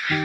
Hello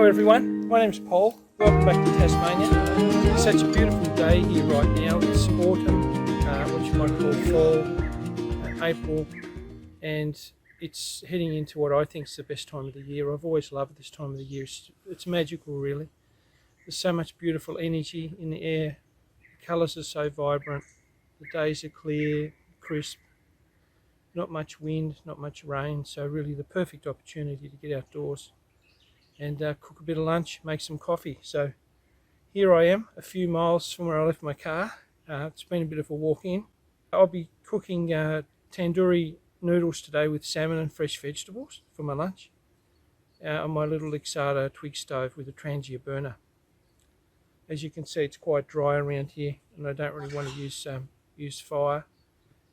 everyone, my name's Paul. Welcome back to Tasmania. It's such a beautiful day here right now. It's autumn, what you might call fall, April, and it's heading into what I think is the best time of the year. I've always loved this time of the year. It's magical really. There's so much beautiful energy in the air. The colours are so vibrant. The days are clear, crisp, not much wind, not much rain, so really the perfect opportunity to get outdoors and cook a bit of lunch, make some coffee. So here I am, a few miles from where I left my car. It's been a bit of a walk in. I'll be cooking tandoori noodles today with salmon and fresh vegetables for my lunch on my little Lixada Twig stove with a Trangia burner. As you can see, it's quite dry around here and I don't really want to use fire.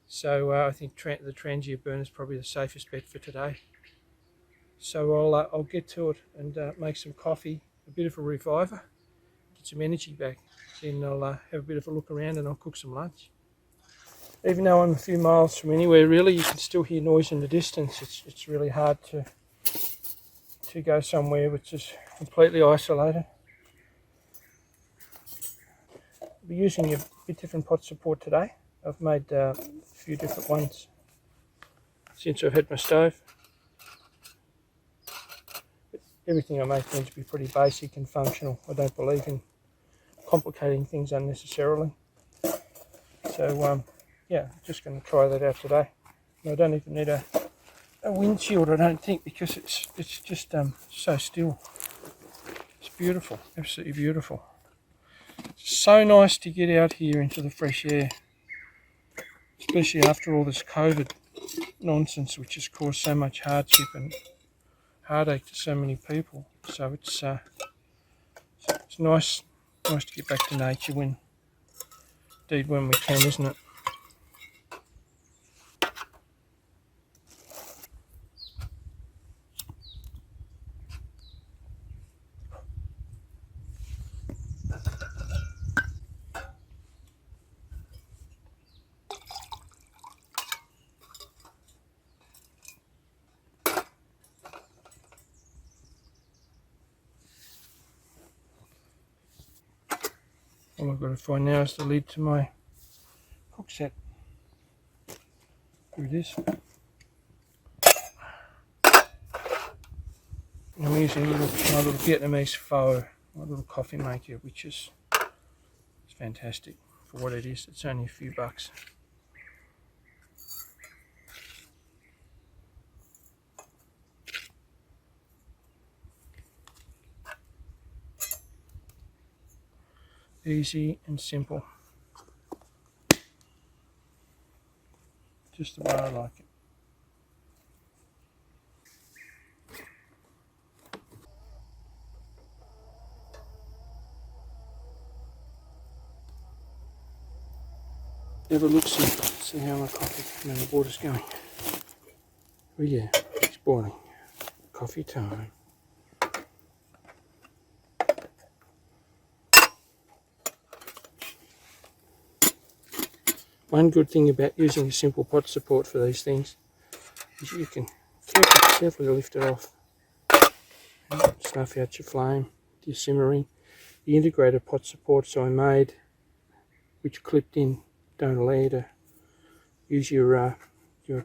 So I think the Trangia burner is probably the safest bet for today. So I'll get to it and make some coffee, a bit of a reviver, get some energy back. Then I'll have a bit of a look around and I'll cook some lunch. Even though I'm a few miles from anywhere really, you can still hear noise in the distance. It's really hard to go somewhere which is completely isolated. I'll be using a bit different pot support today. I've made a few different ones since I've had my stove. Everything I make tends to be pretty basic and functional. I don't believe in complicating things unnecessarily. So yeah, just going to try that out today. And I don't even need a windshield, I don't think, because it's just so still. It's beautiful, absolutely beautiful. It's so nice to get out here into the fresh air, especially after all this COVID nonsense which has caused so much hardship and heartache to so many people. So it's nice to get back to nature when we can, isn't it? All I've got to find now is the lid to my cook set. Here it is. I'm using my little Vietnamese pho, my little coffee maker, which is fantastic for what it is. It's only a few bucks. Easy and simple. Just the way I like it. Have a look, see how my coffee and the water's going. Oh yeah, it's boiling. Coffee time. One good thing about using a simple pot support for these things is you can carefully lift it off and snuff out your flame, your simmering. The integrated pot supports I made, which clipped in, don't allow you to use your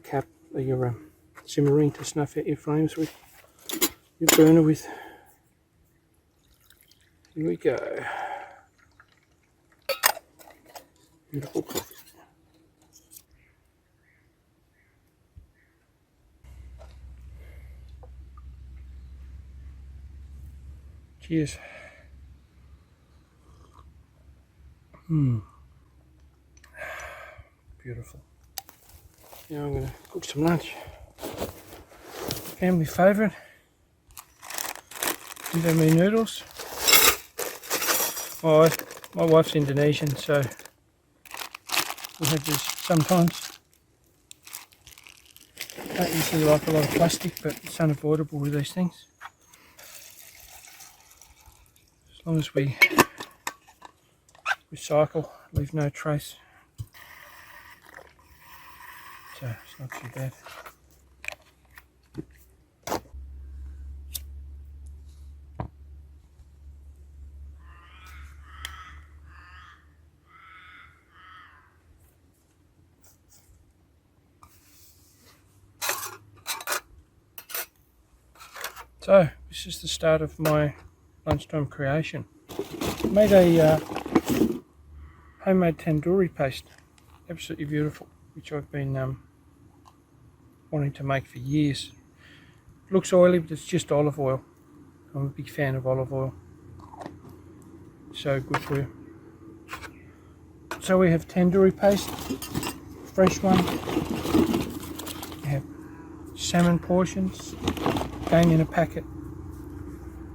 cap or your simmering to snuff out your flames with, your burner with. Here we go. Beautiful coffee. Cheers. Beautiful. Now I'm going to cook some lunch. Family favourite. Indomie noodles. Oh, my wife's Indonesian, so we have this sometimes. Don't usually like a lot of plastic, but it's unavoidable with these things. As long as we recycle, leave no trace. So it's not too bad. So this is the start of my lunchtime creation. I made a homemade tandoori paste, absolutely beautiful, which I've been wanting to make for years. It looks oily, but it's just olive oil. I'm a big fan of olive oil. So good for you. So we have tandoori paste, fresh one. We have salmon portions, again in a packet.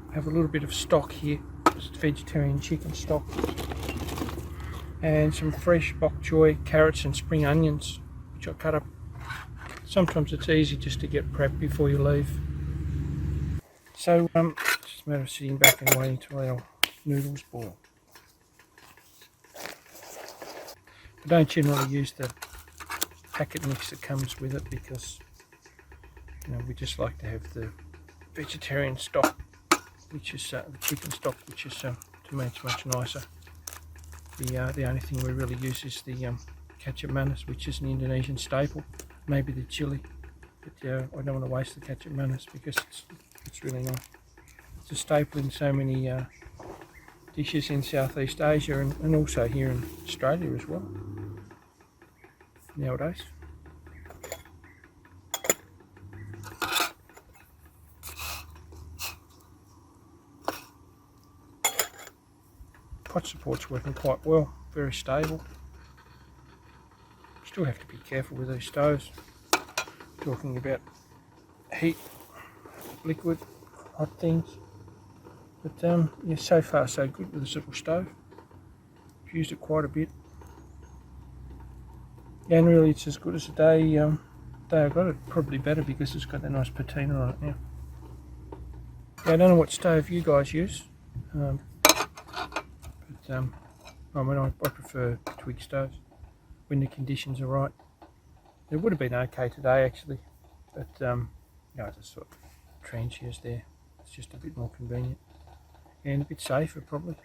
We have a little bit of stock here, just vegetarian chicken stock. And some fresh bok choy, carrots and spring onions, which I cut up. Sometimes it's easy just to get prepped before you leave. So it's just a matter of sitting back and waiting till our noodles boil. I don't generally use the packet mix that comes with it because we just like to have the vegetarian stock, which is the chicken stock, which is to me it's much nicer. The only thing we really use is the ketchup manis, which is an Indonesian staple. Maybe the chili, but I don't want to waste the ketchup manis because it's really nice. It's a staple in so many dishes in Southeast Asia and also here in Australia as well nowadays. Pot support's working quite well, very stable. Still have to be careful with these stoves. Talking about heat, liquid, hot things. But yeah, so far so good with this little stove. I've used it quite a bit. And really it's as good as the day I got it. Probably better because it's got that nice patina on it now. Yeah, I don't know what stove you guys use. I prefer Twig stoves when the conditions are right. It would have been okay today actually, but I just thought Trangia's there. It's just a bit more convenient and a bit safer probably.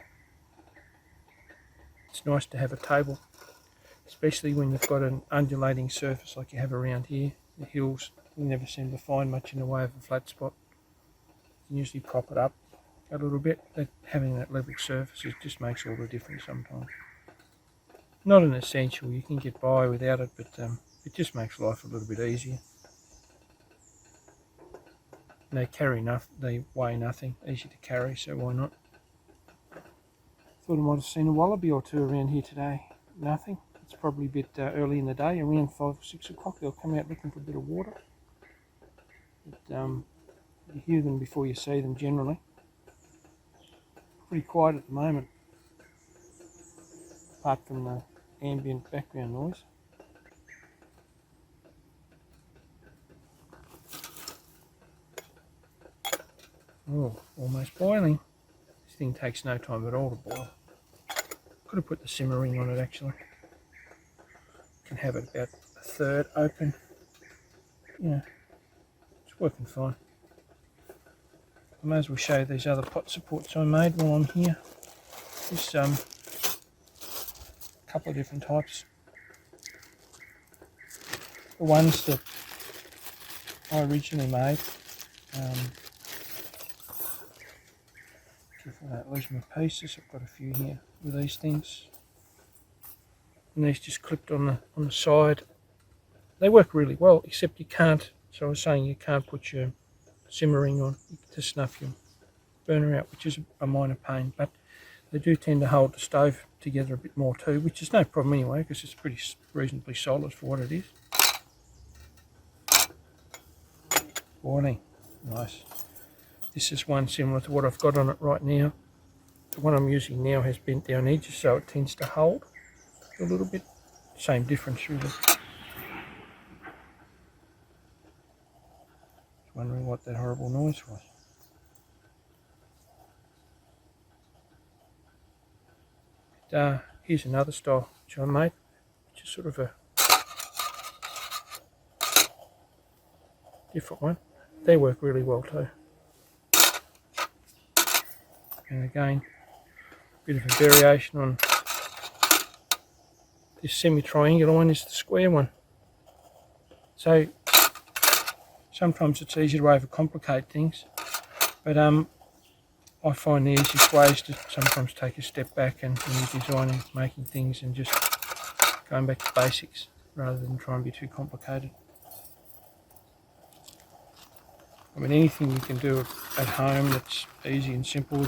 It's nice to have a table, especially when you've got an undulating surface like you have around here. The hills, you never seem to find much in the way of a flat spot. You can usually prop it up a little bit, but having that level surface it just makes all the difference sometimes. Not an essential, you can get by without it, but it just makes life a little bit easier. They they weigh nothing, easy to carry, so why not? Thought I might have seen a wallaby or two around here today. Nothing. It's probably a bit early in the day, around 5 or 6 o'clock. They'll come out looking for a bit of water. But you hear them before you see them generally. Pretty quiet at the moment, apart from the ambient background noise. Oh, almost boiling. This thing takes no time at all to boil. Could have put the simmering on it actually. can have it about a third open. Yeah, it's working fine. I may as well show you these other pot supports I made while I'm here. There's a couple of different types. The ones that I originally made, careful I don't lose my pieces. I've got a few here with these things, and these just clipped on the side. They work really well, except you can't. So I was saying you can't put your simmering on to snuff your burner out, which is a minor pain, but they do tend to hold the stove together a bit more too, which is no problem anyway, because it's pretty reasonably solid for what it is. Boiling, nice. This is one similar to what I've got on it right now. The one I'm using now has bent down edges, so it tends to hold a little bit. Same difference really. Just wondering what that horrible noise was. Here's another style which I made, which is sort of a different one. They work really well too. And again, a bit of a variation on this semi-triangular one is the square one. So sometimes it's easy to overcomplicate things, but I find the easiest way is to sometimes take a step back and when you're designing, making things, and just going back to basics rather than try and be too complicated. I mean, anything you can do at home that's easy and simple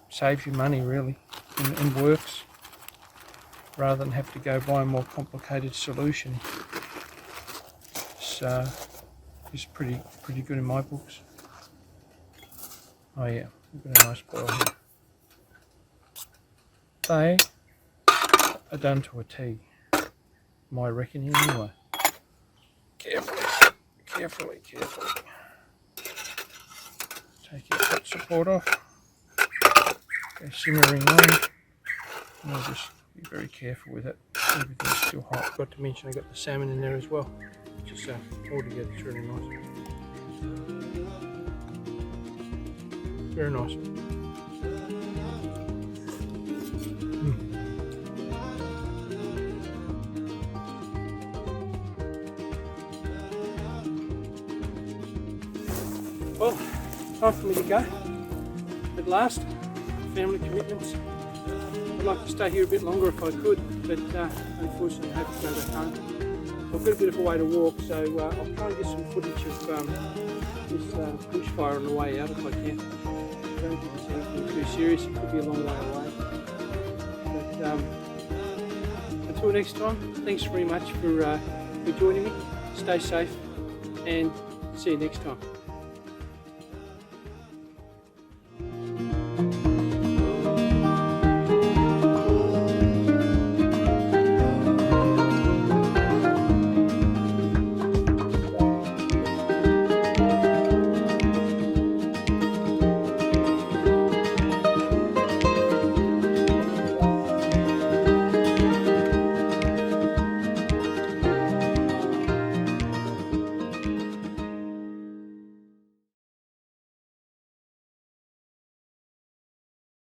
saves you money really, and works, rather than have to go buy a more complicated solution. It's pretty good in my books. Oh yeah, we've got a nice boil here. They are done to a T, my reckoning anyway. Carefully. Take your pot support off. Go simmering on. And I'll just be very careful with it. Everything's still hot. Forgot to mention I got the salmon in there as well, which is altogether it's really nice. Very nice. Well, time for me to go. At last, family commitments. I'd like to stay here a bit longer if I could, but unfortunately I have to go back home. I've got a bit of a way to walk, so I'll try and get some footage of this bushfire on the way out if I can. I don't think it's anything too serious, it could be a long way away. But until next time, thanks very much for joining me. Stay safe and see you next time.